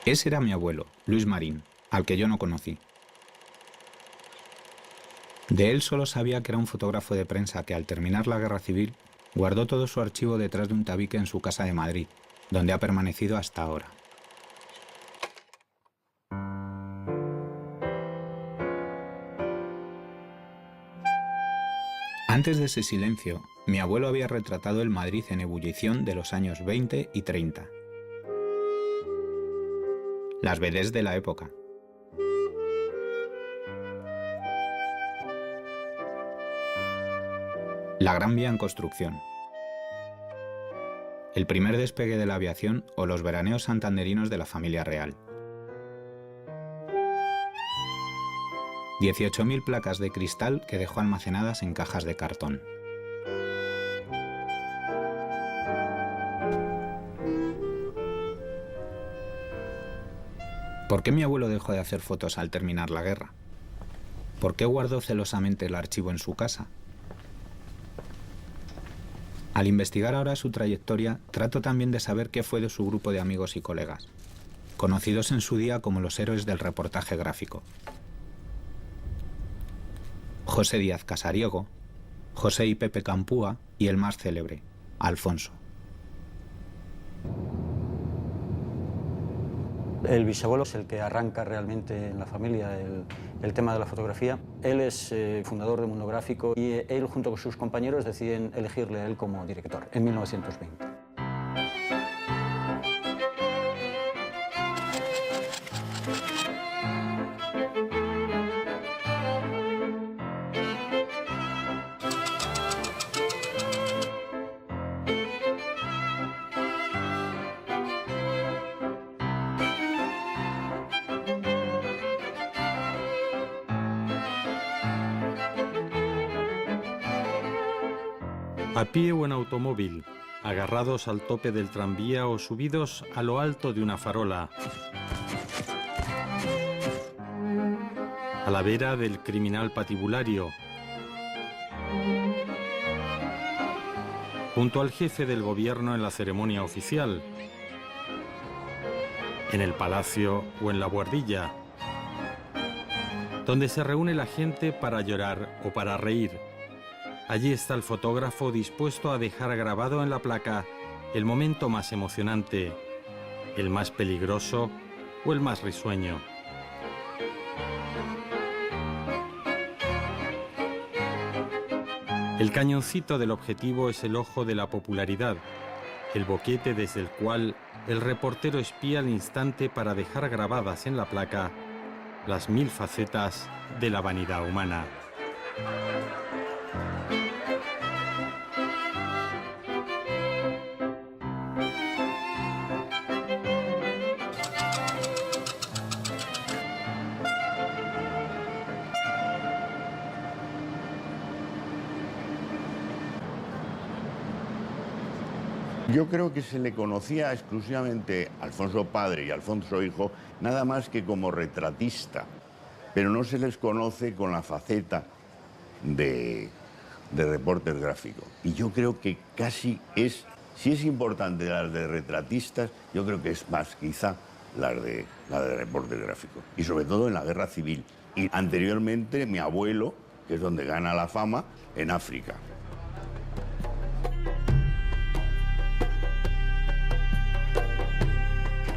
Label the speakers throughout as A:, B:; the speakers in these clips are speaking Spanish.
A: Ese era mi abuelo, Luis Marín, al que yo no conocí. De él solo sabía que era un fotógrafo de prensa que al terminar la Guerra Civil guardó todo su archivo detrás de un tabique en su casa de Madrid, donde ha permanecido hasta ahora. Antes de ese silencio, mi abuelo había retratado el Madrid en ebullición de los años 20 y 30. Las vedés de la época. La Gran Vía en construcción. El primer despegue de la aviación o los veraneos santanderinos de la familia real. 18.000 placas de cristal que dejó almacenadas en cajas de cartón. ¿Por qué mi abuelo dejó de hacer fotos al terminar la guerra? ¿Por qué guardó celosamente el archivo en su casa? Al investigar ahora su trayectoria, trato también de saber qué fue de su grupo de amigos y colegas, conocidos en su día como los héroes del reportaje gráfico. José Díaz Casariego, José y Pepe Campúa y el más célebre, Alfonso.
B: El bisabuelo es el que arranca realmente en la familia el tema de la fotografía. Él es fundador de Mundo Gráfico y él junto con sus compañeros deciden elegirle a él como director en 1920.
C: A pie o en automóvil, agarrados al tope del tranvía o subidos a lo alto de una farola. A la vera del criminal patibulario. Junto al jefe del gobierno en la ceremonia oficial. En el palacio o en la buhardilla. Donde se reúne la gente para llorar o para reír. Allí está el fotógrafo dispuesto a dejar grabado en la placa el momento más emocionante, el más peligroso o el más risueño. El cañoncito del objetivo es el ojo de la popularidad, el boquete desde el cual el reportero espía al instante para dejar grabadas en la placa las 1000 facetas de la vanidad humana.
D: Yo creo que se le conocía exclusivamente a Alfonso padre y Alfonso hijo, nada más que como retratista, pero no se les conoce con la faceta de reporter gráfico. Y yo creo que casi es, si es importante las de retratistas, yo creo que es más quizá la de reporter gráfico. Y sobre todo en la Guerra Civil. Y anteriormente mi abuelo, que es donde gana la fama, en África.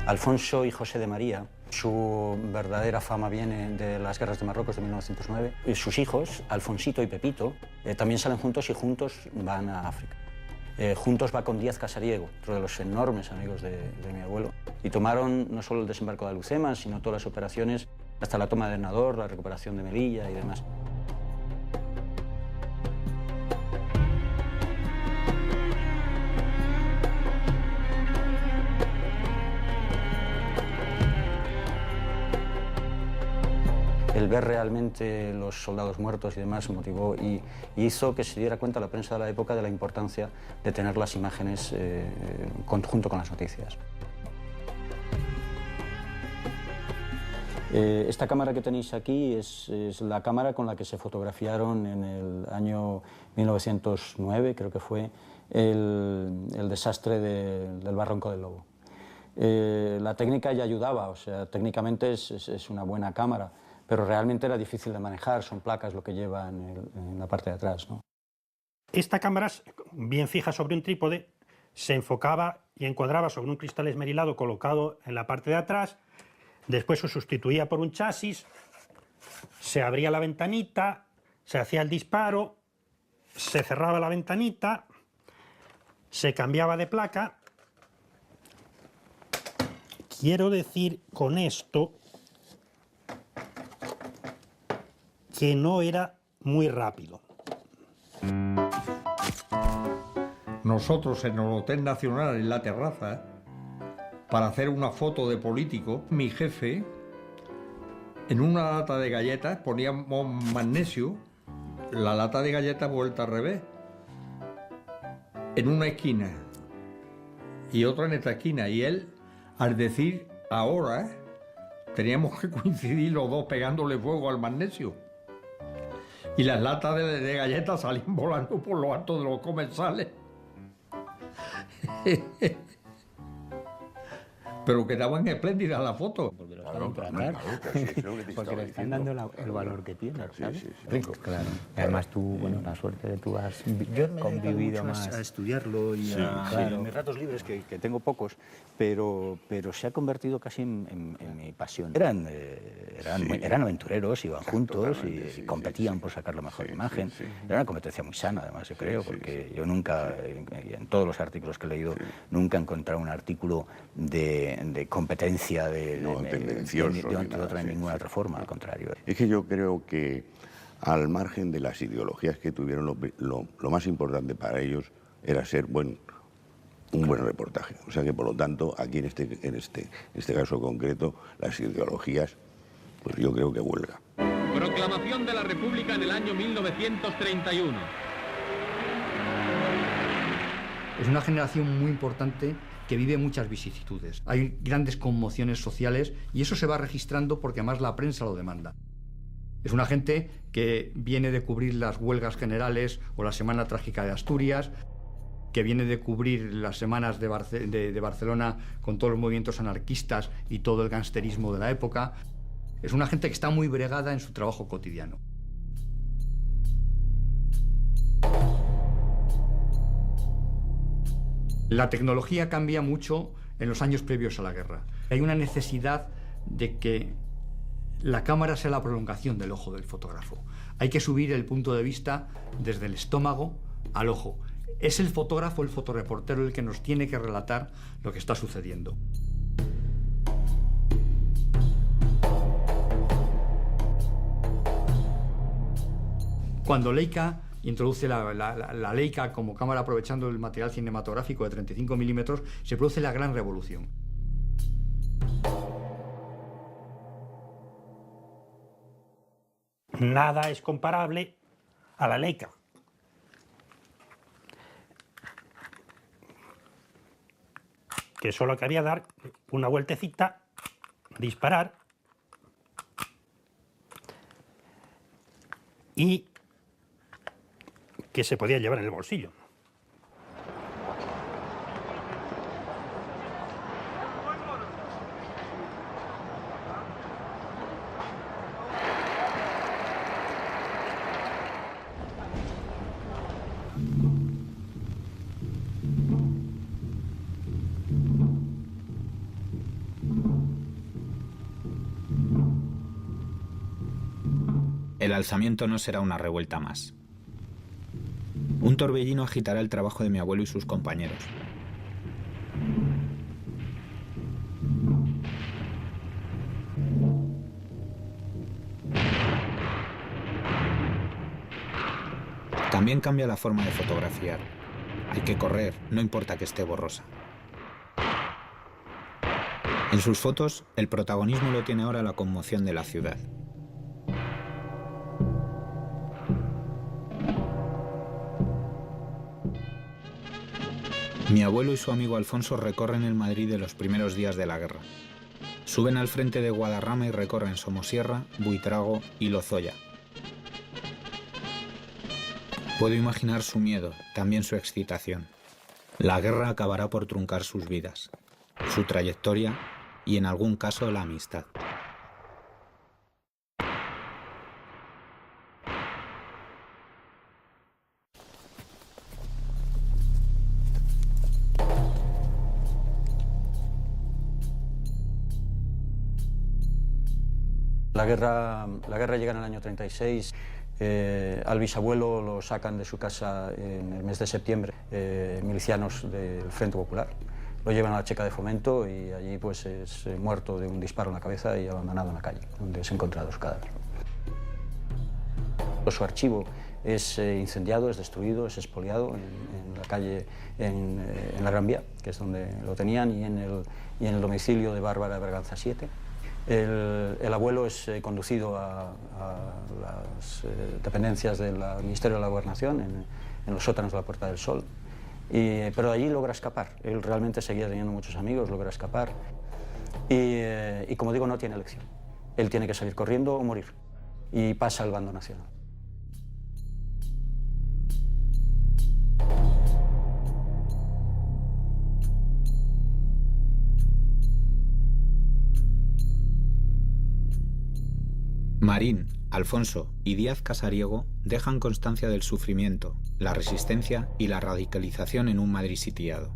B: Alfonso y José de María, su verdadera fama viene de las guerras de Marruecos de 1909. Y sus hijos, Alfonsito y Pepito, también salen juntos y juntos van a África. Juntos va con Díaz Casariego, otro de los enormes amigos de mi abuelo. Y tomaron no solo el desembarco de Alucemas, sino todas las operaciones, hasta la toma de Hernador, la recuperación de Melilla y demás. El ver realmente los soldados muertos y demás motivó y hizo que se diera cuenta la prensa de la época de la importancia de tener las imágenes junto con las noticias. Esta cámara que tenéis aquí es la cámara con la que se fotografiaron en el año 1909, creo que fue, el desastre del Barranco del Lobo. La técnica ya ayudaba, o sea, técnicamente es una buena cámara, pero realmente era difícil de manejar, son placas lo que lleva en la parte de atrás, ¿no?
E: Esta cámara, bien fija sobre un trípode, se enfocaba y encuadraba sobre un cristal esmerilado colocado en la parte de atrás, después se sustituía por un chasis, se abría la ventanita, se hacía el disparo, se cerraba la ventanita, se cambiaba de placa. Quiero decir con esto que no era muy rápido.
F: Nosotros en el Hotel Nacional, en la terraza, para hacer una foto de político, mi jefe, en una lata de galletas poníamos magnesio, la lata de galletas vuelta al revés, en una esquina y otra en esta esquina, y él, al decir ahora, teníamos que coincidir los dos pegándole fuego al magnesio. Y las latas de galletas salían volando por lo alto de los comensales. Pero quedaban espléndidas las fotos.
G: Porque lo saben tratar. Porque le están dando el valor que tiene, ¿sabes?
B: Rico.
G: Claro. Y además tú, bueno, la suerte de tú has convivido más.
H: A estudiarlo y
B: En mis ratos libres, que tengo pocos, pero se ha convertido casi en mi pasión. Eran aventureros, iban juntos y competían por sacar la mejor imagen. Era una competencia muy sana, además, yo creo, porque yo nunca, en todos los artículos que he leído, nunca he encontrado un artículo de competencia de ninguna otra forma, al contrario.
D: Es que yo creo que, al margen de las ideologías que tuvieron, lo más importante para ellos era ser un buen reportaje. O sea que, por lo tanto, aquí en este caso concreto, las ideologías, pues yo creo que huelga.
I: Proclamación de la República en el año 1931.
J: Es una generación muy importante que vive muchas vicisitudes. Hay grandes conmociones sociales y eso se va registrando porque además la prensa lo demanda. Es una gente que viene de cubrir las huelgas generales o la Semana Trágica de Asturias, que viene de cubrir las semanas de Barcelona con todos los movimientos anarquistas y todo el gangsterismo de la época. Es una gente que está muy bregada en su trabajo cotidiano. La tecnología cambia mucho en los años previos a la guerra. Hay una necesidad de que la cámara sea la prolongación del ojo del fotógrafo. Hay que subir el punto de vista desde el estómago al ojo. Es el fotógrafo, el fotoreportero, el que nos tiene que relatar lo que está sucediendo. Cuando Leica introduce la Leica como cámara aprovechando el material cinematográfico de 35 milímetros, se produce la gran revolución.
E: Nada es comparable a la Leica. Que solo quería dar una vueltecita, disparar y que se podía llevar en el bolsillo.
A: El alzamiento no será una revuelta más. Un torbellino agitará el trabajo de mi abuelo y sus compañeros. También cambia la forma de fotografiar. Hay que correr, no importa que esté borrosa. En sus fotos, el protagonismo lo tiene ahora la conmoción de la ciudad. Mi abuelo y su amigo Alfonso recorren el Madrid de los primeros días de la guerra. Suben al frente de Guadarrama y recorren Somosierra, Buitrago y Lozoya. Puedo imaginar su miedo, también su excitación. La guerra acabará por truncar sus vidas. su trayectoria y, en algún caso, la amistad.
B: La guerra llega en el año 36. Al bisabuelo lo sacan de su casa en el mes de septiembre, milicianos del Frente Popular. Lo llevan a la Checa de Fomento y allí pues es muerto de un disparo en la cabeza y abandonado en la calle, donde es encontrado su cadáver. Su archivo es incendiado, es destruido, es expoliado en la calle, en la Gran Vía, que es donde lo tenían, y en el domicilio de Bárbara de Berganza 7. El abuelo es conducido a las dependencias del Ministerio de la Gobernación, en los sótanos de la Puerta del Sol, pero allí logra escapar. Él realmente seguía teniendo muchos amigos, logra escapar y como digo, no tiene elección. Él tiene que salir corriendo o morir y pasa al bando nacional.
A: Marín, Alfonso y Díaz Casariego dejan constancia del sufrimiento, la resistencia y la radicalización en un Madrid sitiado.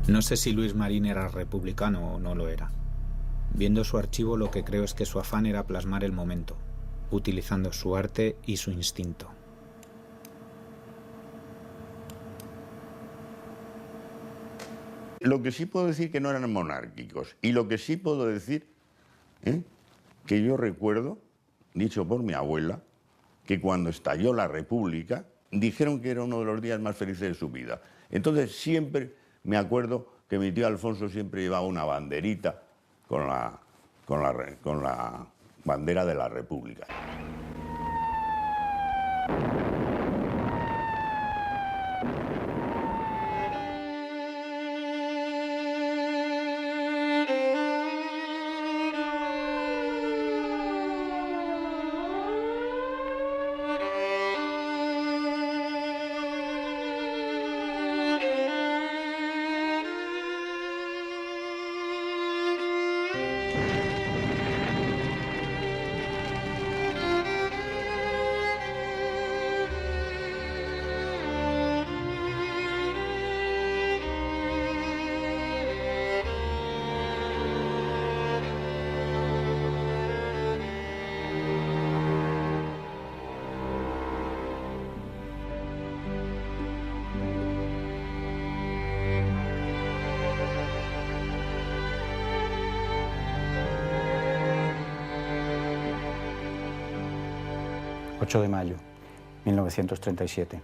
A: No sé si Luis Marín era republicano o no lo era. Viendo su archivo, lo que creo es que su afán era plasmar el momento, utilizando su arte y su instinto.
D: Lo que sí puedo decir que no eran monárquicos, y lo que sí puedo decir, que yo recuerdo, dicho por mi abuela, que cuando estalló la República, dijeron que era uno de los días más felices de su vida. Entonces siempre me acuerdo que mi tío Alfonso siempre llevaba una banderita con la bandera de la República.
B: ...8 de mayo, 1937.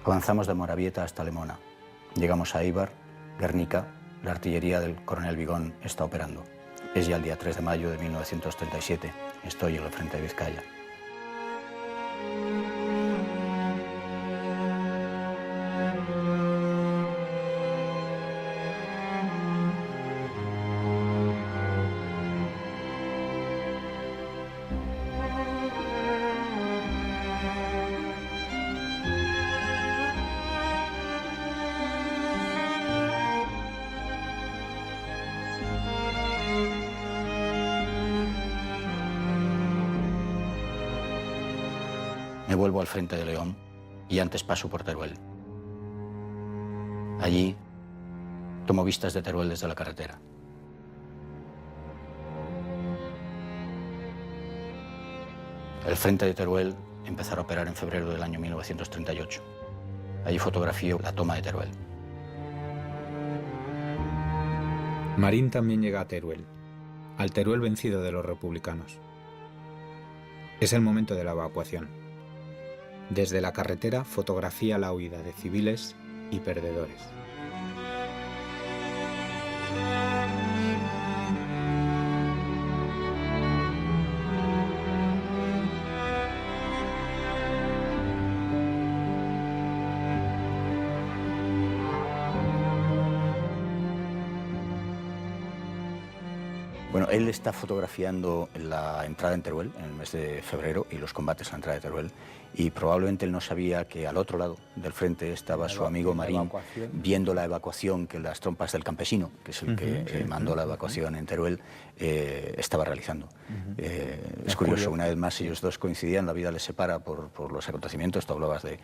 B: Avanzamos de Moravieta hasta Lemona. Llegamos a Eibar, Guernica, la artillería del coronel Vigón está operando. Es ya el día 3 de mayo de 1937. Estoy en el frente de Vizcaya. Me vuelvo al frente de León y antes paso por Teruel. Allí tomo vistas de Teruel desde la carretera. El frente de Teruel empezará a operar en febrero del año 1938. Allí fotografío la toma de Teruel.
A: Marín también llega a Teruel, al Teruel vencido de los republicanos. Es el momento de la evacuación. Desde la carretera fotografía la huida de civiles y perdedores.
B: Bueno, él está fotografiando la entrada en Teruel en el mes de febrero y los combates a la entrada de Teruel, y probablemente él no sabía que al otro lado del frente estaba su amigo Marín viendo la evacuación que las tropas del campesino, que es el que mandó la evacuación en Teruel, estaba realizando. Es curioso, una vez más ellos dos coincidían, la vida les separa por los acontecimientos. Tú hablabas de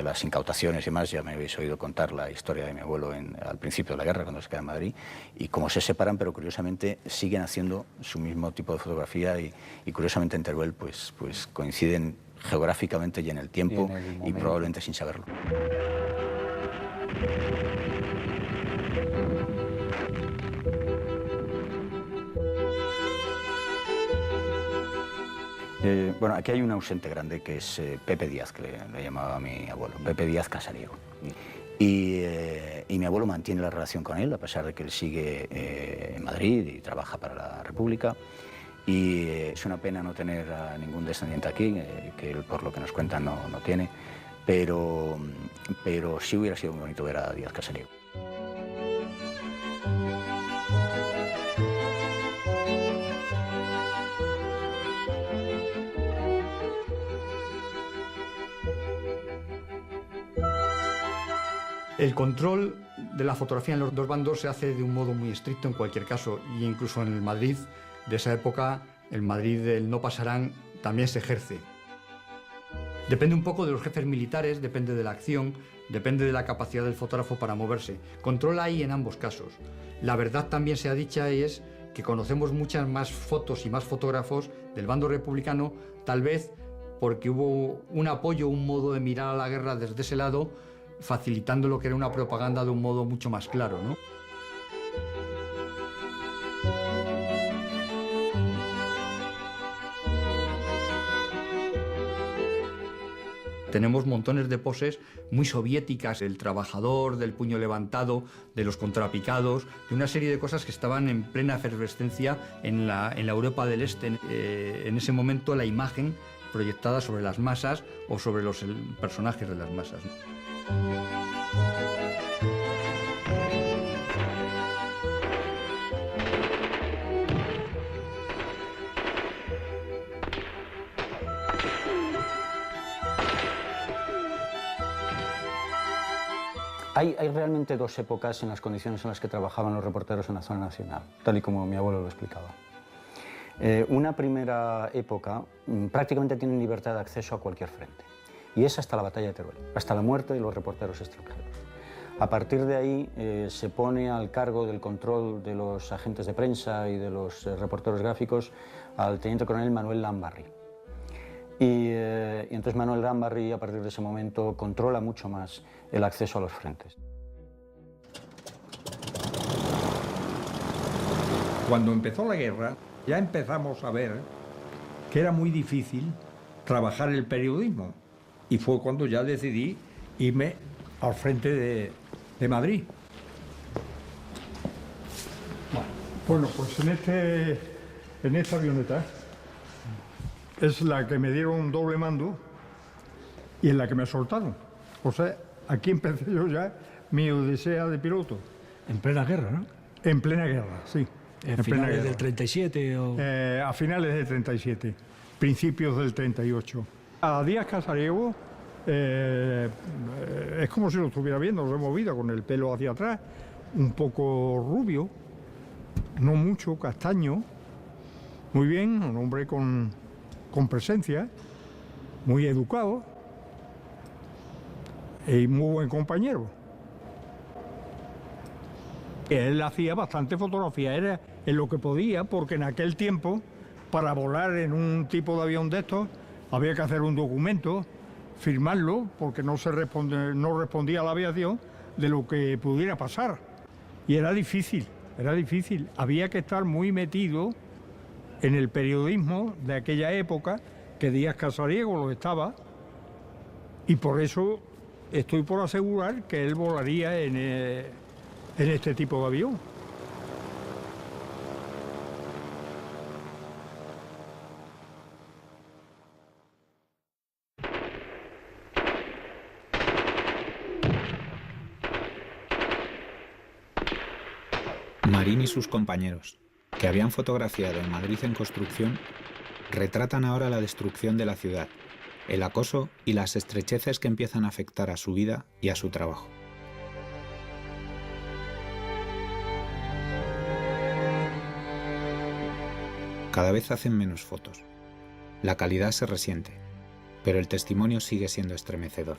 B: las incautaciones y demás, ya me habéis oído contar la historia de mi abuelo al principio de la guerra, cuando se queda en Madrid, y cómo se separan, pero curiosamente siguen haciendo su mismo tipo de fotografía, y curiosamente en Teruel pues coinciden geográficamente y en el tiempo, y probablemente sin saberlo. Bueno, aquí hay un ausente grande que es Pepe Díaz, que le llamaba a mi abuelo, Pepe Díaz Casariego. Y mi abuelo mantiene la relación con él, a pesar de que él sigue en Madrid y trabaja para la República. Y es una pena no tener a ningún descendiente aquí, que él, por lo que nos cuentan, no tiene, pero sí hubiera sido muy bonito ver a Díaz Casariego.
J: El control de la fotografía en los dos bandos se hace de un modo muy estricto en cualquier caso, y incluso en el Madrid de esa época, el Madrid del no pasarán, también se ejerce. Depende un poco de los jefes militares, depende de la acción, depende de la capacidad del fotógrafo para moverse. Control hay en ambos casos. La verdad también sea dicha es que conocemos muchas más fotos y más fotógrafos del bando republicano, tal vez porque hubo un apoyo, un modo de mirar a la guerra desde ese lado, facilitando lo que era una propaganda de un modo mucho más claro, ¿no? Tenemos montones de poses muy soviéticas, del trabajador, del puño levantado, de los contrapicados, de una serie de cosas que estaban en plena efervescencia en la Europa del Este. En ese momento la imagen proyectada sobre las masas o sobre los personajes de las masas.
B: Hay realmente dos épocas en las condiciones en las que trabajaban los reporteros en la zona nacional, tal y como mi abuelo lo explicaba. Una primera época prácticamente tienen libertad de acceso a cualquier frente, y es hasta la batalla de Teruel, hasta la muerte de los reporteros extranjeros. A partir de ahí se pone al cargo del control de los agentes de prensa y de los reporteros gráficos al teniente coronel Manuel Lambarri. Y entonces Manuel Lambarri, a partir de ese momento, controla mucho más el acceso a los frentes.
F: Cuando empezó la guerra, ya empezamos a ver que era muy difícil trabajar el periodismo. Y fue cuando ya decidí irme al frente de Madrid.
H: Bueno, pues en esta avioneta es la que me dieron un doble mando y en la que me soltaron. O sea, aquí empecé yo ya mi odisea de piloto.
K: En plena guerra, ¿no?
H: En plena guerra, sí.
K: ¿En finales del 37 o...?
H: A finales del 37, principios del 38. A Díaz Casariego es como si lo estuviera viendo, lo hemos visto con el pelo hacia atrás, un poco rubio, no mucho, castaño, muy bien, un hombre con presencia, muy educado y muy buen compañero. Él hacía bastante fotografía, era en lo que podía, porque en aquel tiempo, para volar en un tipo de avión de estos, había que hacer un documento, firmarlo, porque no respondía a la aviación de lo que pudiera pasar. Y era difícil, había que estar muy metido en el periodismo de aquella época, que Díaz Casariego lo estaba, y por eso estoy por asegurar que él volaría en este tipo de avión.
A: Marín y sus compañeros. que habían fotografiado en Madrid en construcción, retratan ahora la destrucción de la ciudad, el acoso y las estrecheces que empiezan a afectar a su vida y a su trabajo. Cada vez hacen menos fotos. La calidad se resiente, pero el testimonio sigue siendo estremecedor.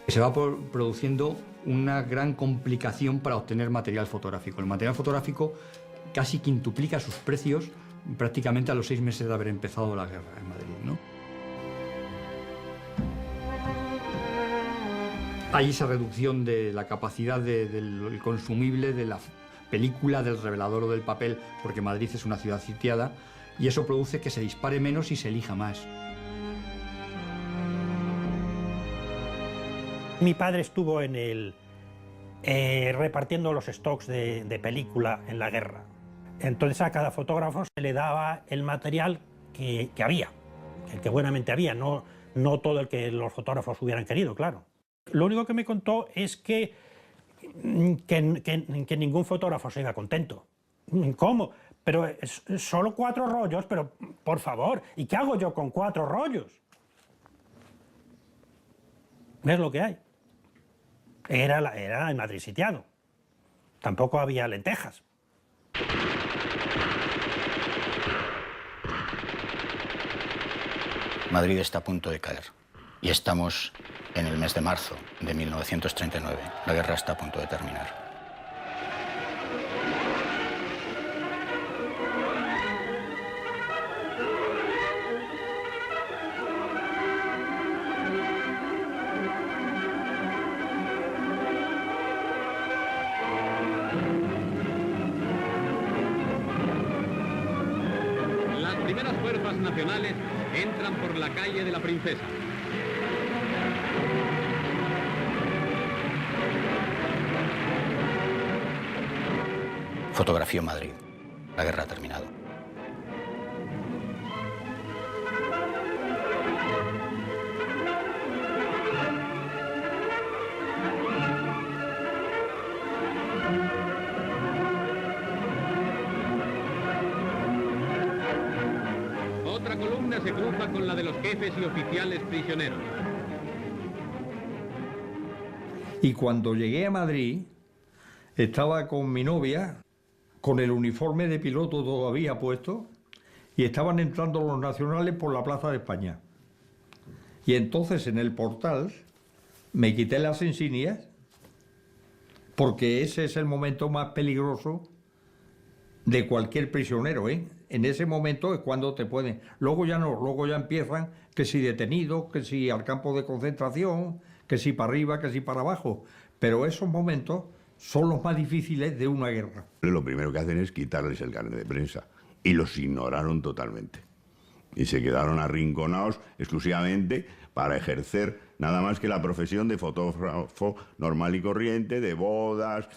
J: Se va produciendo una gran complicación para obtener material fotográfico. El material fotográfico casi quintuplica sus precios prácticamente a los 6 meses de haber empezado la guerra en Madrid, ¿no? Hay esa reducción de la capacidad del consumible de la película, del revelador o del papel, porque Madrid es una ciudad sitiada, y eso produce que se dispare menos y se elija más.
E: Mi padre estuvo en repartiendo los stocks de película en la guerra. Entonces a cada fotógrafo se le daba el material que había, el que buenamente había, no todo el que los fotógrafos hubieran querido, claro. Lo único que me contó es que ningún fotógrafo se iba contento. ¿Cómo? Pero solo 4 rollos, pero por favor, ¿y qué hago yo con 4 rollos? ¿Ves lo que hay? Era el Madrid sitiado. Tampoco había lentejas.
B: Madrid está a punto de caer y estamos en el mes de marzo de 1939. La guerra está a punto de terminar.
I: Las primeras fuerzas nacionales entran por la calle de la Princesa.
B: Fotografió Madrid. La guerra ha terminado.
I: Otra columna se cruza con la de los jefes y oficiales prisioneros.
F: Y cuando llegué a Madrid, estaba con mi novia, con el uniforme de piloto todavía puesto, y estaban entrando los nacionales por la Plaza de España. Y entonces en el portal me quité las insignias, porque ese es el momento más peligroso de cualquier prisionero, ¿eh? En ese momento es cuando te pueden... Luego ya no, luego ya empiezan que si detenido, que si al campo de concentración, que si para arriba, que si para abajo. Pero esos momentos son los más difíciles de una guerra.
D: Lo primero que hacen es quitarles el carnet de prensa y los ignoraron totalmente. Y se quedaron arrinconados exclusivamente para ejercer nada más que la profesión de fotógrafo normal y corriente, de bodas,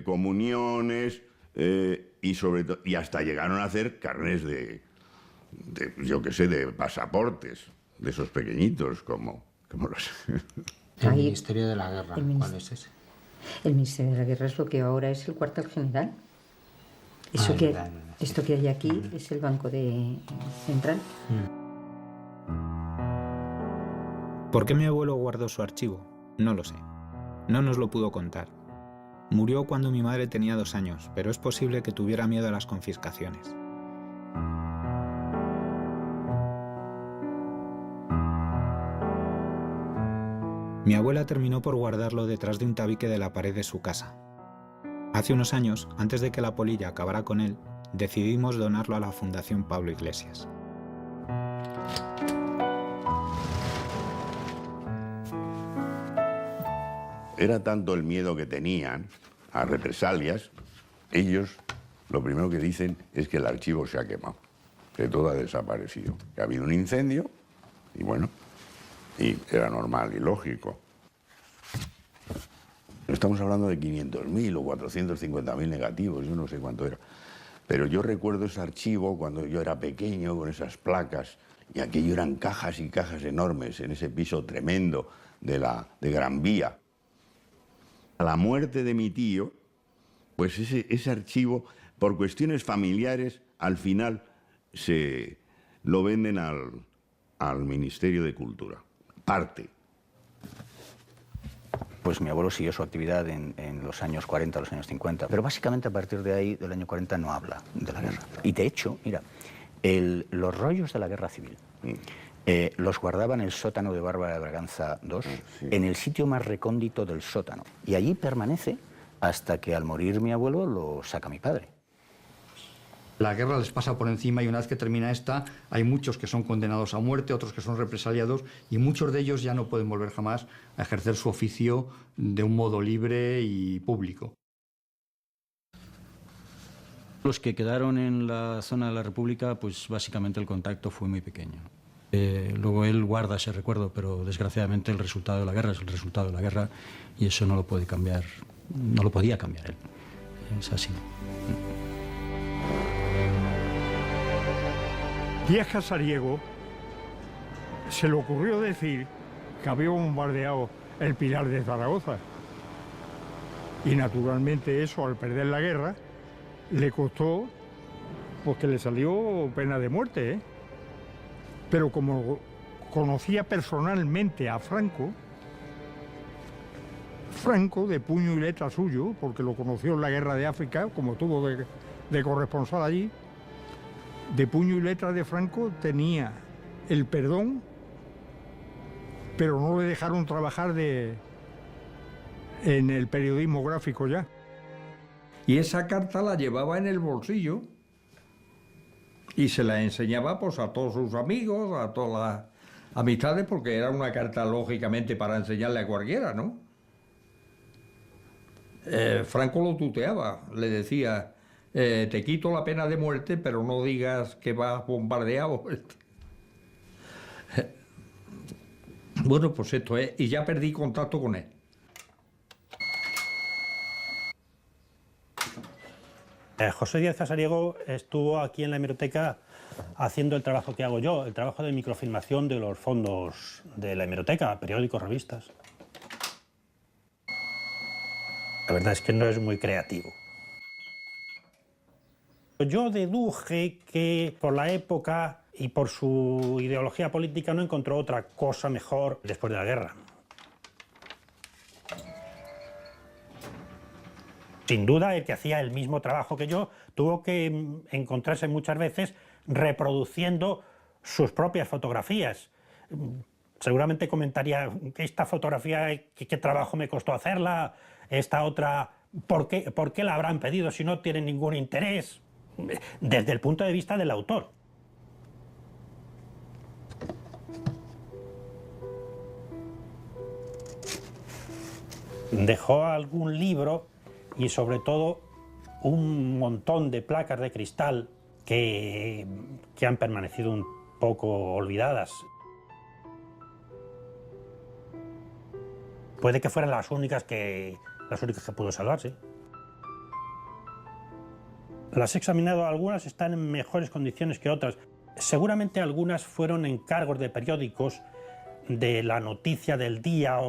D: comuniones, y sobre todo, y hasta llegaron a hacer carnets de yo qué sé, de pasaportes, de esos pequeñitos, como los...
G: El Ministerio de la Guerra, ¿cuál es ese?
L: El Ministerio de la Guerra es lo que ahora es el cuartel general. Esto que hay aquí es el Banco Central.
A: ¿Por qué mi abuelo guardó su archivo? No lo sé. No nos lo pudo contar. Murió cuando mi madre tenía 2 años, pero es posible que tuviera miedo a las confiscaciones. Mi abuela terminó por guardarlo detrás de un tabique de la pared de su casa. Hace unos años, antes de que la polilla acabara con él, decidimos donarlo a la Fundación Pablo Iglesias.
D: Era tanto el miedo que tenían a represalias, ellos lo primero que dicen es que el archivo se ha quemado, que todo ha desaparecido, que ha habido un incendio y bueno, y era normal y lógico. Estamos hablando de 500.000 o 450.000 negativos, yo no sé cuánto era. Pero yo recuerdo ese archivo cuando yo era pequeño, con esas placas, y aquello eran cajas y cajas enormes en ese piso tremendo de Gran Vía. A la muerte de mi tío, pues ese archivo, por cuestiones familiares, al final se lo venden al Ministerio de Cultura. Parte.
B: Pues mi abuelo siguió su actividad en los años 40, los años 50, pero básicamente a partir de ahí, del año 40, no habla de la guerra. Y de hecho, mira, los rollos de la guerra civil los guardaba en el sótano de Bárbara de Braganza II, en el sitio más recóndito del sótano. Y allí permanece hasta que al morir mi abuelo lo saca mi padre.
J: La guerra les pasa por encima y una vez que termina esta, hay muchos que son condenados a muerte, otros que son represaliados y muchos de ellos ya no pueden volver jamás a ejercer su oficio de un modo libre y público.
M: Los que quedaron en la zona de la República, pues básicamente el contacto fue muy pequeño. Luego él guarda ese recuerdo, pero desgraciadamente el resultado de la guerra es el resultado de la guerra y eso no lo puede cambiar, no lo podía cambiar él. Es así.
H: Díaz Casariego se le ocurrió decir que había bombardeado el Pilar de Zaragoza. Y naturalmente eso, al perder la guerra, le costó pues que le salió pena de muerte, ¿eh? Pero como conocía personalmente a Franco, de puño y letra suyo, porque lo conoció en la guerra de África, como tuvo de corresponsal allí, de puño y letra de Franco tenía el perdón, pero no le dejaron trabajar en el periodismo gráfico ya. Y esa carta la llevaba en el bolsillo y se la enseñaba pues a todos sus amigos, a todas las amistades, porque era una carta lógicamente para enseñarle a cualquiera, ¿no? Franco lo tuteaba, le decía, te quito la pena de muerte, pero no digas que vas bombardeado. Bueno, pues esto es, y ya perdí contacto con él.
E: José Díaz Casariego estuvo aquí en la hemeroteca haciendo el trabajo que hago yo, el trabajo de microfilmación de los fondos de la hemeroteca, periódicos, revistas. La verdad es que no es muy creativo. Yo deduje que por la época y por su ideología política no encontró otra cosa mejor después de la guerra. Sin duda, el que hacía el mismo trabajo que yo tuvo que encontrarse muchas veces reproduciendo sus propias fotografías. Seguramente comentaría que esta fotografía, qué trabajo me costó hacerla, esta otra, ¿por qué la habrán pedido si no tienen ningún interés? Desde el punto de vista del autor. Dejó algún libro y sobre todo un montón de placas de cristal que han permanecido un poco olvidadas. Puede que fueran las únicas que pudo salvarse. Las he examinado, algunas están en mejores condiciones que otras. Seguramente algunas fueron encargos de periódicos de la noticia del día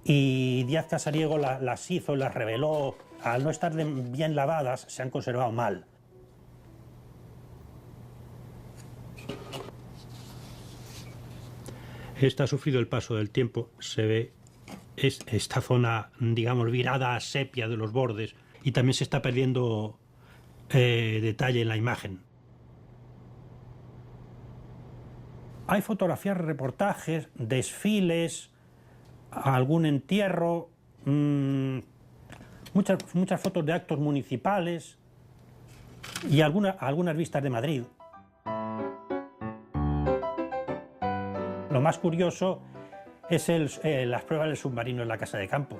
E: y Díaz Casariego las hizo, las reveló. Al no estar bien lavadas, se han conservado mal. Esta ha sufrido el paso del tiempo. Se ve esta zona, digamos, virada a sepia de los bordes y también se está perdiendo detalle en la imagen. Hay fotografías, reportajes, desfiles, algún entierro, muchas fotos de actos municipales y algunas vistas de Madrid. Lo más curioso es las pruebas del submarino en la casa de campo.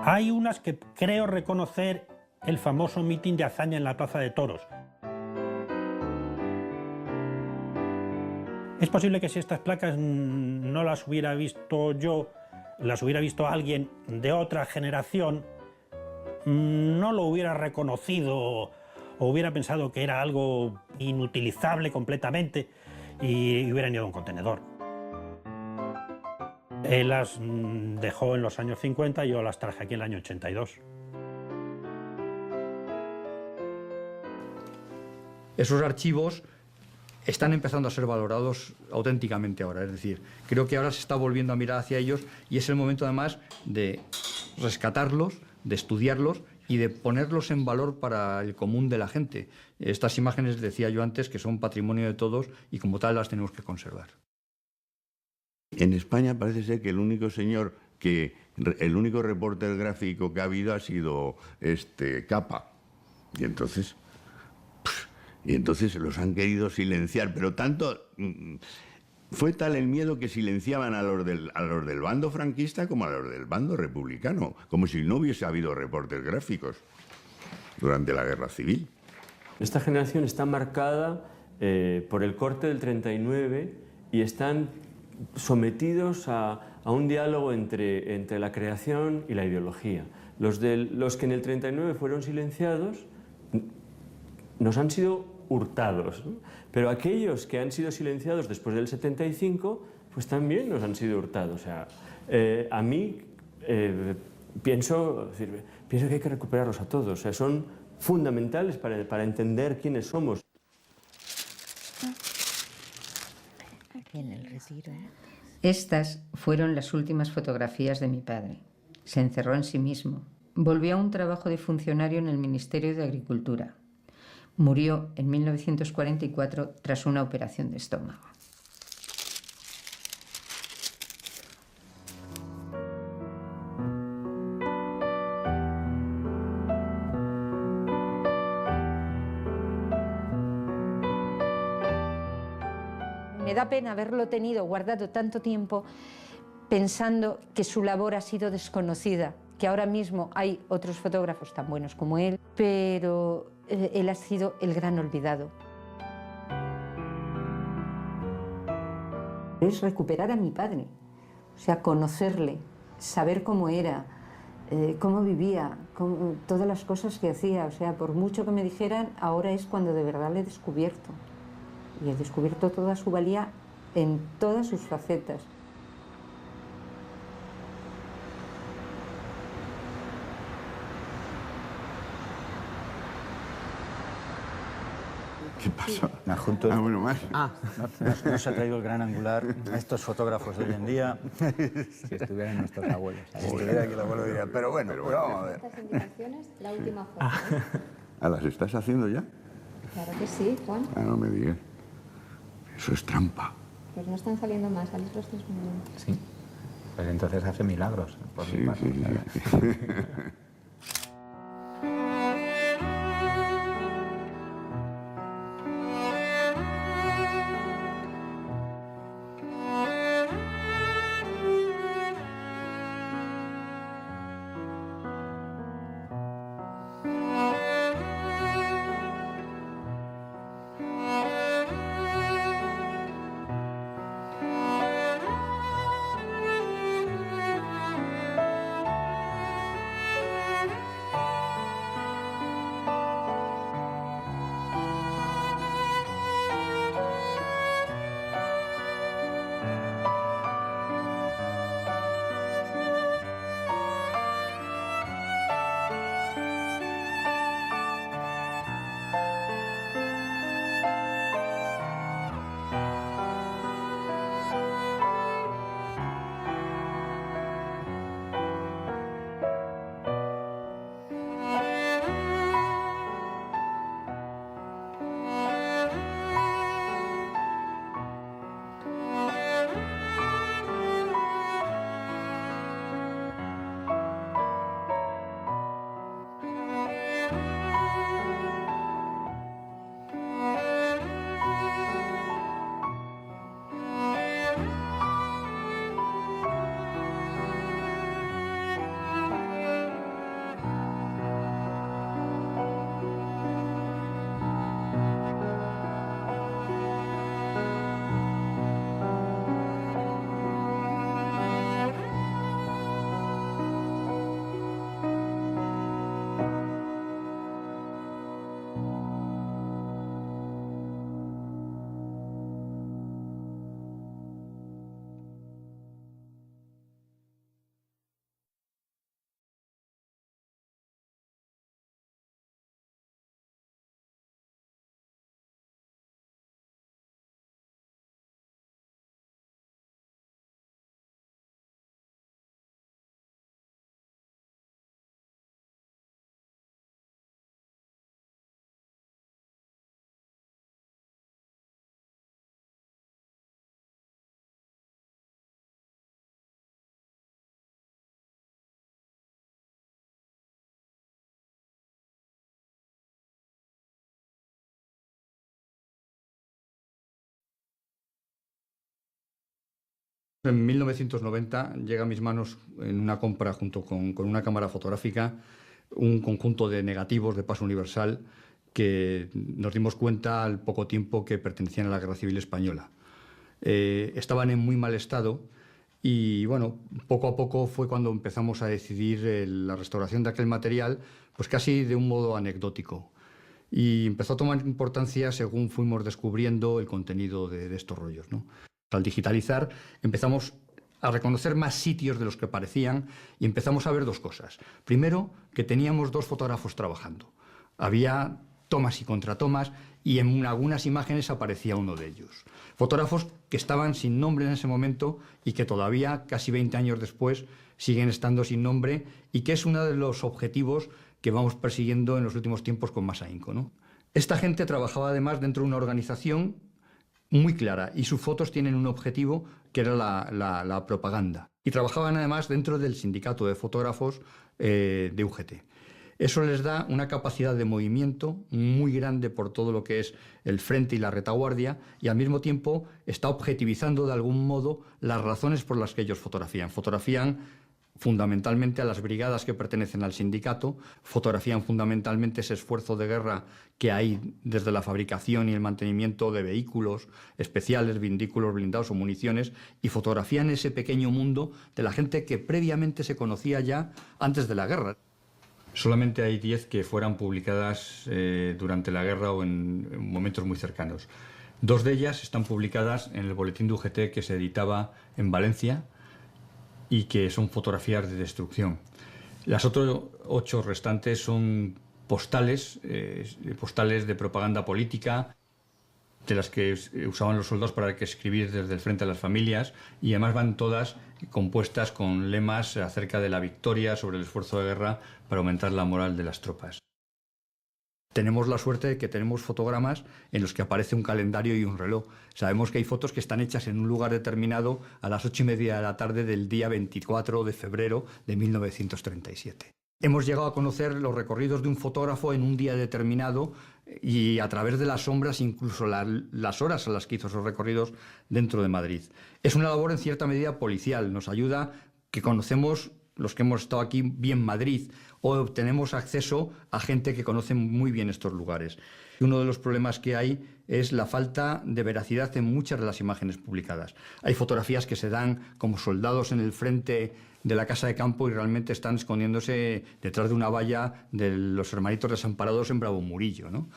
E: Hay unas que creo reconocer el famoso mitin de Azaña en la Plaza de Toros. Es posible que si estas placas no las hubiera visto yo, las hubiera visto alguien de otra generación, no lo hubiera reconocido o hubiera pensado que era algo inutilizable completamente y hubieran ido a un contenedor. Él las dejó en los años 50 y yo las traje aquí en el año 82.
J: Esos archivos están empezando a ser valorados auténticamente ahora. Es decir, creo que ahora se está volviendo a mirar hacia ellos y es el momento además de rescatarlos, de estudiarlos y de ponerlos en valor para el común de la gente. Estas imágenes, decía yo antes, que son patrimonio de todos y como tal las tenemos que conservar.
D: En España parece ser que el único reporter gráfico que ha habido ha sido Capa. Y entonces los han querido silenciar, pero fue tal el miedo que silenciaban a los del bando franquista como a los del bando republicano, como si no hubiese habido reportes gráficos durante la Guerra Civil.
N: Esta generación está marcada por el corte del 39 y están sometidos a un diálogo entre la creación y la ideología. Los que en el 39 fueron silenciados nos han sido hurtados, ¿no? Pero aquellos que han sido silenciados después del 75, pues también nos han sido hurtados. O sea, a mí pienso que hay que recuperarlos a todos. O sea, son fundamentales para entender quiénes somos.
L: En el retiro. Estas fueron las últimas fotografías de mi padre. Se encerró en sí mismo. Volvió a un trabajo de funcionario en el Ministerio de Agricultura. Murió en 1944 tras una operación de estómago.
O: Me da pena haberlo tenido guardado tanto tiempo pensando que su labor ha sido desconocida, que ahora mismo hay otros fotógrafos tan buenos como él, pero él ha sido el gran olvidado. Es recuperar a mi padre, o sea, conocerle, saber cómo era, cómo vivía, todas las cosas que hacía. O sea, por mucho que me dijeran, ahora es cuando de verdad le he descubierto. Y he descubierto toda su valía en todas sus facetas.
D: ¿Qué pasó?
B: Bueno, más. No se ha traído el gran angular a estos fotógrafos de hoy en día.
G: Si estuvieran nuestros abuelos.
B: Si estuviera aquí el abuelo diría, pero bueno, vamos a ver.
P: Estas indicaciones, la última foto.
D: ¿Las estás haciendo ya?
P: Claro que sí, Juan.
D: No me digas. Eso es trampa.
P: Pues no están saliendo más, salís los 3 minutos.
G: Sí. Pues entonces hace milagros. Por mi parte.
D: Sí.
J: En 1990 llega a mis manos en una compra junto con una cámara fotográfica un conjunto de negativos de paso universal que nos dimos cuenta al poco tiempo que pertenecían a la Guerra Civil Española. Estaban en muy mal estado y bueno, poco a poco fue cuando empezamos a decidir la restauración de aquel material, pues casi de un modo anecdótico. Y empezó a tomar importancia según fuimos descubriendo el contenido de estos rollos, ¿no? Al digitalizar empezamos a reconocer más sitios de los que parecían y empezamos a ver dos cosas. Primero, que teníamos dos fotógrafos trabajando. Había tomas y contratomas y en algunas imágenes aparecía uno de ellos. Fotógrafos que estaban sin nombre en ese momento y que todavía, casi 20 años después, siguen estando sin nombre y que es uno de los objetivos que vamos persiguiendo en los últimos tiempos con más ahínco, ¿no? Esta gente trabajaba además dentro de una organización muy clara y sus fotos tienen un objetivo que era la propaganda. Y trabajaban además dentro del sindicato de fotógrafos de UGT. Eso les da una capacidad de movimiento muy grande por todo lo que es el frente y la retaguardia y al mismo tiempo está objetivizando de algún modo las razones por las que ellos fotografían. Fotografían fundamentalmente a las brigadas que pertenecen al sindicato, fotografían fundamentalmente ese esfuerzo de guerra que hay desde la fabricación y el mantenimiento de vehículos especiales, vehículos blindados o municiones, y fotografían ese pequeño mundo de la gente que previamente se conocía ya antes de la guerra. Solamente hay 10 que fueran publicadas durante la guerra o en momentos muy cercanos. 2 de ellas están publicadas en el boletín de UGT que se editaba en Valencia y que son fotografías de destrucción. Las otras 8 restantes son postales, postales de propaganda política, de las que usaban los soldados para escribir desde el frente a las familias, y además van todas compuestas con lemas acerca de la victoria sobre el esfuerzo de guerra para aumentar la moral de las tropas. Tenemos la suerte de que tenemos fotogramas en los que aparece un calendario y un reloj. Sabemos que hay fotos que están hechas en un lugar determinado a las 8:30 de la tarde del día 24 de febrero de 1937. Hemos llegado a conocer los recorridos de un fotógrafo en un día determinado y a través de las sombras, incluso las horas a las que hizo esos recorridos dentro de Madrid. Es una labor en cierta medida policial. Nos ayuda que conocemos, los que hemos estado aquí, bien Madrid, o tenemos acceso a gente que conoce muy bien estos lugares. Uno de los problemas que hay es la falta de veracidad en muchas de las imágenes publicadas. Hay fotografías que se dan como soldados en el frente de la casa de campo y realmente están escondiéndose detrás de una valla de los hermanitos desamparados en Bravo Murillo, ¿no?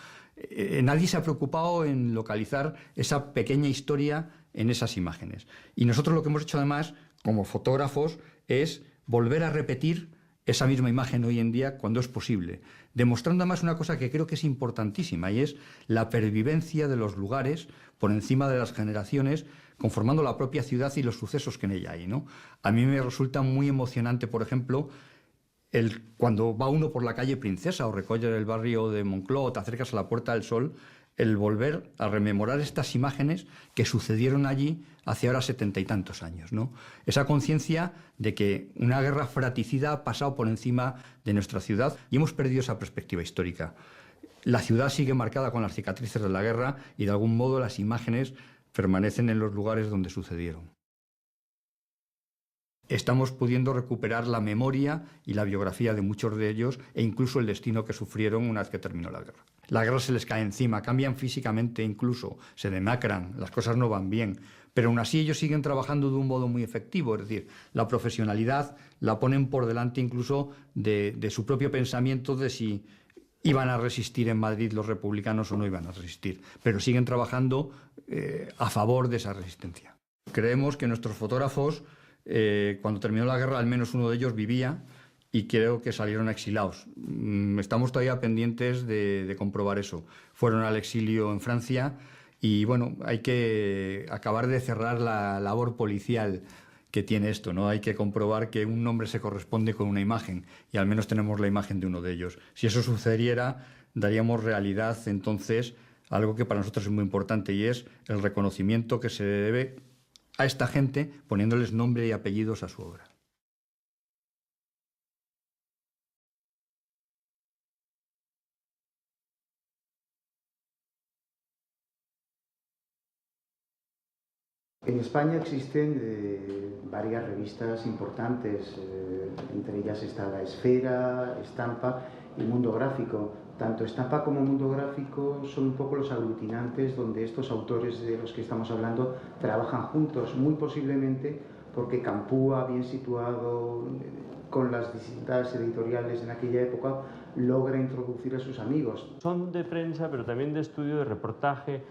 J: Nadie se ha preocupado en localizar esa pequeña historia en esas imágenes. Y nosotros lo que hemos hecho además, como fotógrafos, es volver a repetir esa misma imagen hoy en día cuando es posible, demostrando además una cosa que creo que es importantísima, y es la pervivencia de los lugares por encima de las generaciones, conformando la propia ciudad y los sucesos que en ella hay, ¿no? A mí me resulta muy emocionante, por ejemplo, cuando va uno por la calle Princesa o recorre el barrio de Moncloa o te acercas a la Puerta del Sol, el volver a rememorar estas imágenes que sucedieron allí hace ahora 70 y tantos años, ¿no? Esa conciencia de que una guerra fratricida ha pasado por encima de nuestra ciudad y hemos perdido esa perspectiva histórica. La ciudad sigue marcada con las cicatrices de la guerra y de algún modo las imágenes permanecen en los lugares donde sucedieron. Estamos pudiendo recuperar la memoria y la biografía de muchos de ellos e incluso el destino que sufrieron una vez que terminó la guerra. La guerra se les cae encima, cambian físicamente incluso, se demacran, las cosas no van bien, pero aún así ellos siguen trabajando de un modo muy efectivo, es decir, la profesionalidad la ponen por delante incluso de su propio pensamiento de si iban a resistir en Madrid los republicanos o no iban a resistir, pero siguen trabajando a favor de esa resistencia. Creemos que nuestros fotógrafos, cuando terminó la guerra, al menos uno de ellos vivía y creo que salieron exilados. Estamos todavía pendientes de comprobar eso. Fueron al exilio en Francia y bueno, hay que acabar de cerrar la labor policial que tiene esto, ¿no? Hay que comprobar que un nombre se corresponde con una imagen y al menos tenemos la imagen de uno de ellos. Si eso sucediera, daríamos realidad entonces a algo que para nosotros es muy importante y es el reconocimiento que se debe a esta gente poniéndoles nombre y apellidos a su obra.
Q: En España existen varias revistas importantes, entre ellas está La Esfera, Estampa y Mundo Gráfico. Tanto Estampa como Mundo Gráfico son un poco los aglutinantes donde estos autores de los que estamos hablando trabajan juntos, muy posiblemente porque Campúa, bien situado con las distintas editoriales en aquella época, logra introducir a sus amigos.
N: Son de prensa, pero también de estudio, de reportaje,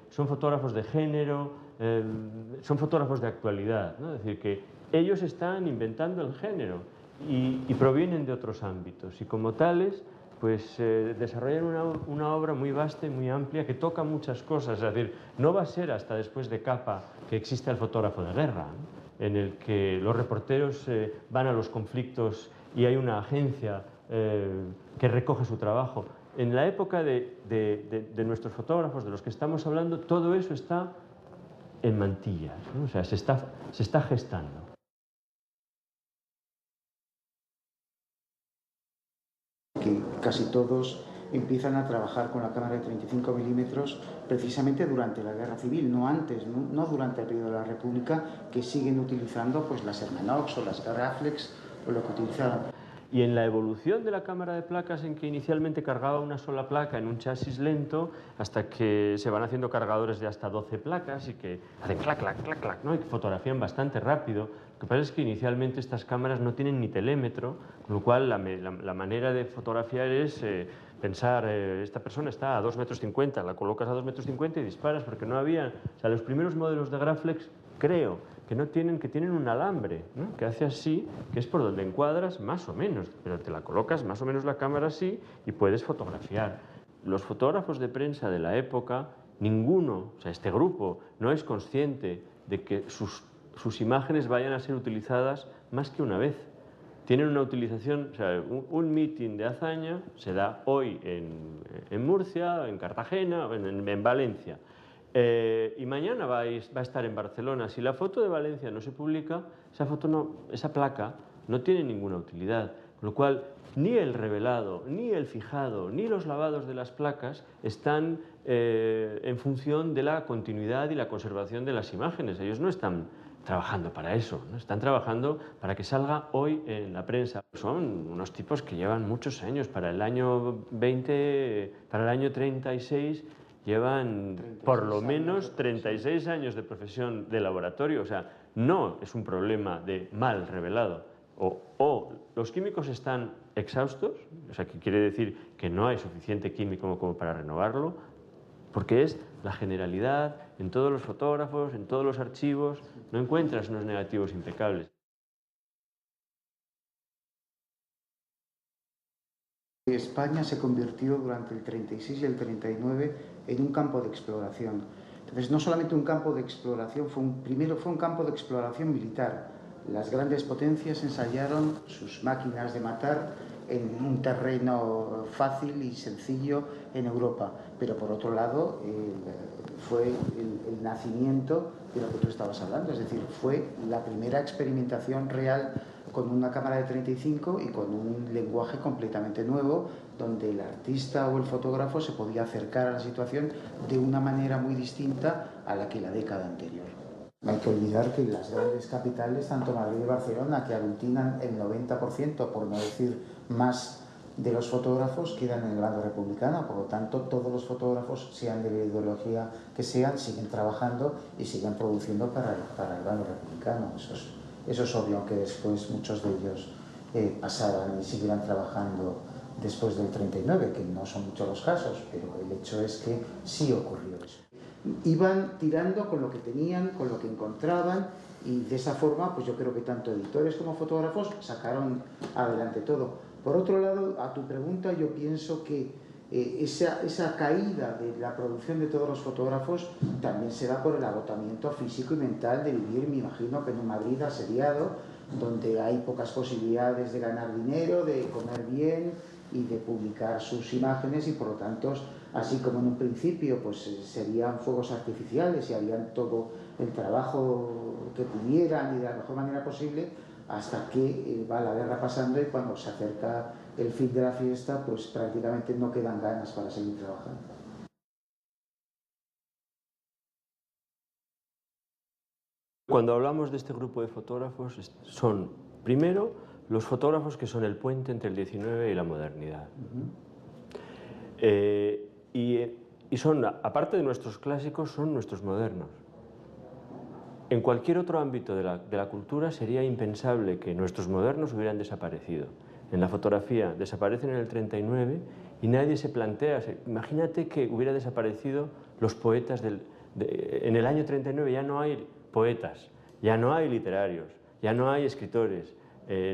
N: son fotógrafos de género, son fotógrafos de actualidad, ¿no? Es decir, que ellos están inventando el género y provienen de otros ámbitos y como tales pues desarrollan una obra muy vasta y muy amplia que toca muchas cosas. Es decir, no va a ser hasta después de Capa que existe el fotógrafo de guerra, ¿no? En el que los reporteros van a los conflictos y hay una agencia que recoge su trabajo. En la época de nuestros fotógrafos, de los que estamos hablando, todo eso está en mantillas, ¿no? O sea, se está gestando.
Q: Que casi todos empiezan a trabajar con la cámara de 35 milímetros precisamente durante la Guerra Civil, no antes, no durante el periodo de la República, que siguen utilizando pues las Hermanox o las Graflex o lo que utilizaban.
N: Y en la evolución de la cámara de placas, en que inicialmente cargaba una sola placa en un chasis lento, hasta que se van haciendo cargadores de hasta 12 placas y que hacen clac, clac, clac, clac, ¿no? Y que fotografían bastante rápido. Lo que pasa es que inicialmente estas cámaras no tienen ni telémetro, con lo cual la manera de fotografiar es pensar, esta persona está a 2,50 metros, la colocas a 2,50 metros y disparas, porque no había... O sea, los primeros modelos de Graflex, creo, que tienen un alambre, ¿no? Que hace así, que es por donde encuadras más o menos, pero te la colocas más o menos la cámara así y puedes fotografiar. Los fotógrafos de prensa de la época, ninguno, o sea, este grupo, no es consciente de que sus imágenes vayan a ser utilizadas más que una vez. Tienen una utilización, o sea, un meeting de hazaña se da hoy en Murcia, en Cartagena, en Valencia. Y mañana va a estar en Barcelona. Si la foto de Valencia no se publica, esa placa no tiene ninguna utilidad. Con lo cual, ni el revelado, ni el fijado, ni los lavados de las placas están en función de la continuidad y la conservación de las imágenes. Ellos no están trabajando para eso, ¿no? Están trabajando para que salga hoy en la prensa. Son unos tipos que llevan muchos años. Para el año 36... llevan por lo menos 36 años de profesión de laboratorio. O sea, no es un problema de mal revelado. O los químicos están exhaustos, o sea, que quiere decir que no hay suficiente químico como para renovarlo, porque es la generalidad, en todos los fotógrafos, en todos los archivos, no encuentras unos negativos impecables.
Q: España se convirtió durante el 36 y el 39 en un campo de exploración. Entonces, no solamente un campo de exploración, primero fue un campo de exploración militar. Las grandes potencias ensayaron sus máquinas de matar en un terreno fácil y sencillo en Europa. Pero por otro lado, fue el nacimiento de lo que tú estabas hablando, es decir, fue la primera experimentación real con una cámara de 35 y con un lenguaje completamente nuevo, donde el artista o el fotógrafo se podía acercar a la situación de una manera muy distinta a la que la década anterior. No hay que olvidar que las grandes capitales, tanto Madrid y Barcelona, que aglutinan el 90%, por no decir más, de los fotógrafos, quedan en el bando republicano. Por lo tanto, todos los fotógrafos, sean de la ideología que sean, siguen trabajando y siguen produciendo para el bando republicano. Eso es obvio, aunque después muchos de ellos pasaran y siguieran trabajando después del 39, que no son muchos los casos, pero el hecho es que sí ocurrió eso. Iban tirando con lo que tenían, con lo que encontraban, y de esa forma, pues yo creo que tanto editores como fotógrafos sacaron adelante todo. Por otro lado, a tu pregunta, yo pienso que esa caída de la producción de todos los fotógrafos también se da por el agotamiento físico y mental de vivir, me imagino, que en un Madrid asediado, donde hay pocas posibilidades de ganar dinero, de comer bien y de publicar sus imágenes, y por lo tanto, así como en un principio pues serían fuegos artificiales y harían todo el trabajo que pudieran y de la mejor manera posible, hasta que va la guerra pasando y cuando se acerca el fin de la fiesta, pues prácticamente no quedan ganas para seguir trabajando.
N: Cuando hablamos de este grupo de fotógrafos, son, primero, los fotógrafos que son el puente entre el 19 y la modernidad. Y son, aparte de nuestros clásicos, son nuestros modernos. En cualquier otro ámbito de la cultura sería impensable que nuestros modernos hubieran desaparecido. En la fotografía desaparecen en el 39 y nadie se plantea, imagínate que hubiera desaparecido los poetas en el año 39, ya no hay poetas, ya no hay literarios, ya no hay escritores,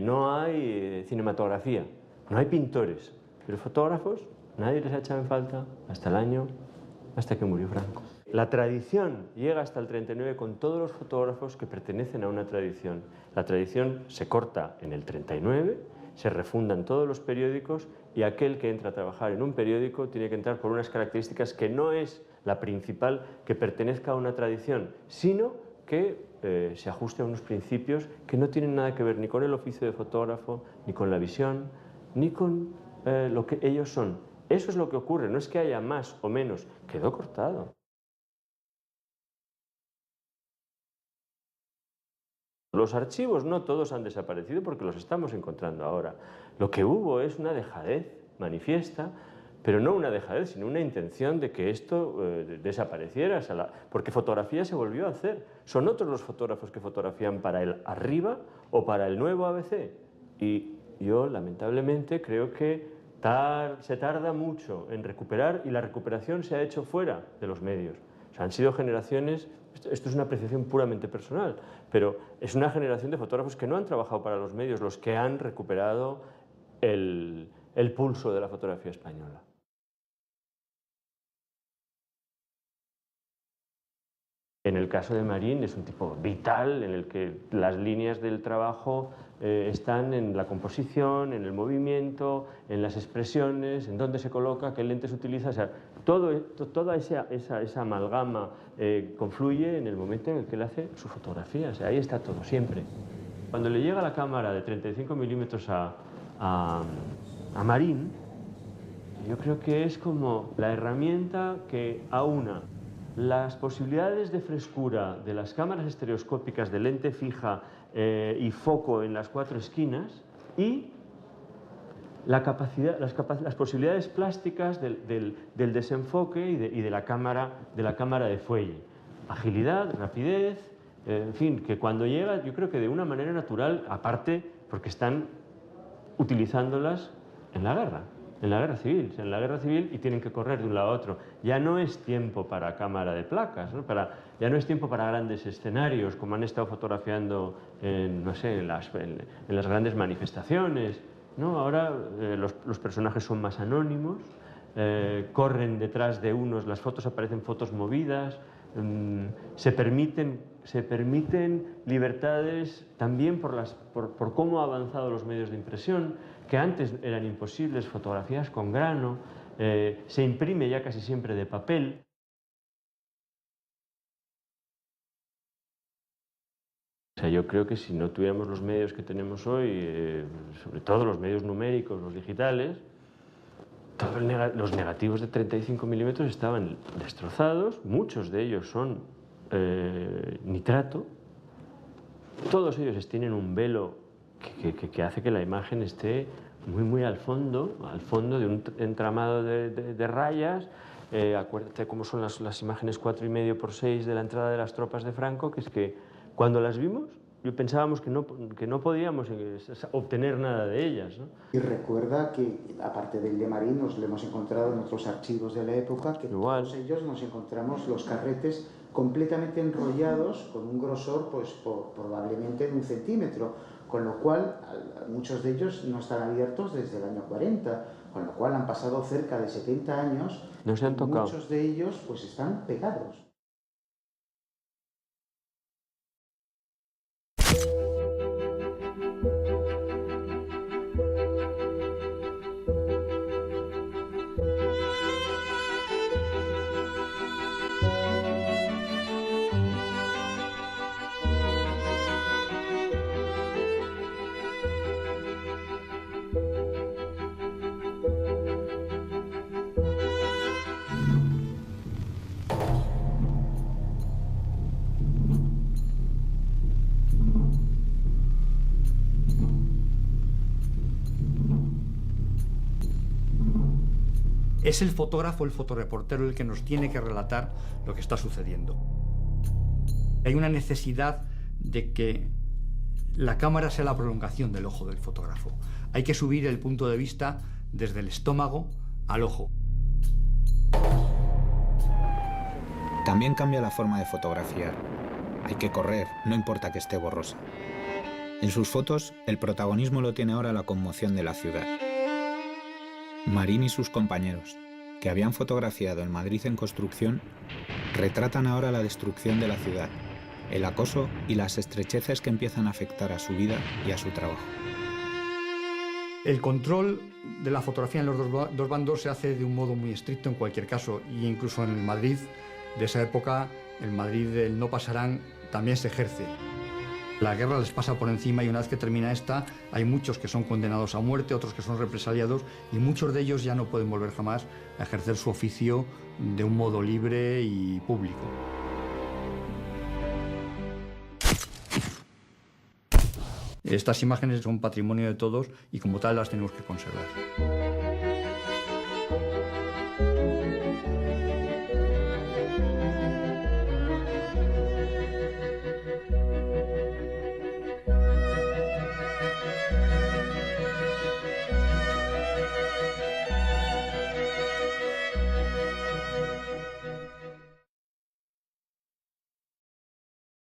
N: no hay cinematografía, no hay pintores, pero fotógrafos nadie les ha echado en falta hasta que murió Franco. La tradición llega hasta el 39 con todos los fotógrafos que pertenecen a una tradición. La tradición se corta en el 39, se refundan todos los periódicos y aquel que entra a trabajar en un periódico tiene que entrar por unas características que no es la principal que pertenezca a una tradición, sino que se ajuste a unos principios que no tienen nada que ver ni con el oficio de fotógrafo, ni con la visión, ni con lo que ellos son. Eso es lo que ocurre, no es que haya más o menos, quedó cortado. Los archivos no todos han desaparecido porque los estamos encontrando ahora. Lo que hubo es una dejadez manifiesta, pero no una dejadez, sino una intención de que esto desapareciera, porque fotografía se volvió a hacer. Son otros los fotógrafos que fotografían para el Arriba o para el Nuevo ABC. Y yo, lamentablemente, creo que se tarda mucho en recuperar y la recuperación se ha hecho fuera de los medios. O sea, han sido generaciones, esto es una apreciación puramente personal, pero es una generación de fotógrafos que no han trabajado para los medios los que han recuperado el pulso de la fotografía española. En el caso de Marín es un tipo vital en el que las líneas del trabajo están en la composición, en el movimiento, en las expresiones, en dónde se coloca, qué lentes utiliza. O sea, toda esa amalgama confluye en el momento en el que él hace su fotografía. O sea, ahí está todo, siempre. Cuando le llega la cámara de 35 milímetros a Marín, yo creo que es como la herramienta que aúna las posibilidades de frescura de las cámaras estereoscópicas de lente fija y foco en las 4 esquinas y las posibilidades plásticas del desenfoque y de la cámara de fuelle. Agilidad, rapidez, en fin, que cuando llega yo creo que de una manera natural, aparte porque están utilizándolas en la guerra civil y tienen que correr de un lado a otro. Ya no es tiempo para cámara de placas, ¿no? Ya no es tiempo para grandes escenarios, como han estado fotografiando en las grandes manifestaciones, ¿no? Ahora los personajes son más anónimos, corren detrás de unos, las fotos aparecen fotos movidas, se permiten libertades también por cómo han avanzado los medios de impresión, que antes eran imposibles, fotografías con grano, se imprime ya casi siempre de papel. O sea, yo creo que si no tuviéramos los medios que tenemos hoy, sobre todo los medios numéricos, los digitales, los negativos de 35 milímetros estaban destrozados, muchos de ellos son nitrato, todos ellos tienen un velo que hace que la imagen esté muy al fondo de un entramado de rayas. Acuérdate cómo son las imágenes 4,5 por 6 de la entrada de las tropas de Franco, que es que cuando las vimos pensábamos que no podíamos obtener nada de ellas, ¿no? Y recuerda que, aparte del de Marín, nos lo hemos encontrado en otros archivos de la época, que todos ellos nos encontramos los carretes completamente enrollados con un grosor pues probablemente de 1 centímetro, con lo cual muchos de ellos no están abiertos desde el año 40, con lo cual han pasado cerca de 70 años, no se han tocado. Muchos de ellos pues están pegados.
J: Es el fotógrafo, el fotoreportero, el que nos tiene que relatar lo que está sucediendo. Hay una necesidad de que la cámara sea la prolongación del ojo del fotógrafo. Hay que subir el punto de vista desde el estómago al ojo.
A: También cambia la forma de fotografiar. Hay que correr, no importa que esté borrosa. En sus fotos, el protagonismo lo tiene ahora la conmoción de la ciudad. Marín y sus compañeros, que habían fotografiado el Madrid en construcción, retratan ahora la destrucción de la ciudad, el acoso y las estrecheces que empiezan a afectar a su vida y a su trabajo.
J: El control de la fotografía en los dos bandos se hace de un modo muy estricto en cualquier caso, y incluso en el Madrid de esa época, el Madrid del no pasarán, también se ejerce. La guerra les pasa por encima y una vez que termina esta, hay muchos que son condenados a muerte, otros que son represaliados y muchos de ellos ya no pueden volver jamás a ejercer su oficio de un modo libre y público. Estas imágenes son patrimonio de todos y como tal las tenemos que conservar.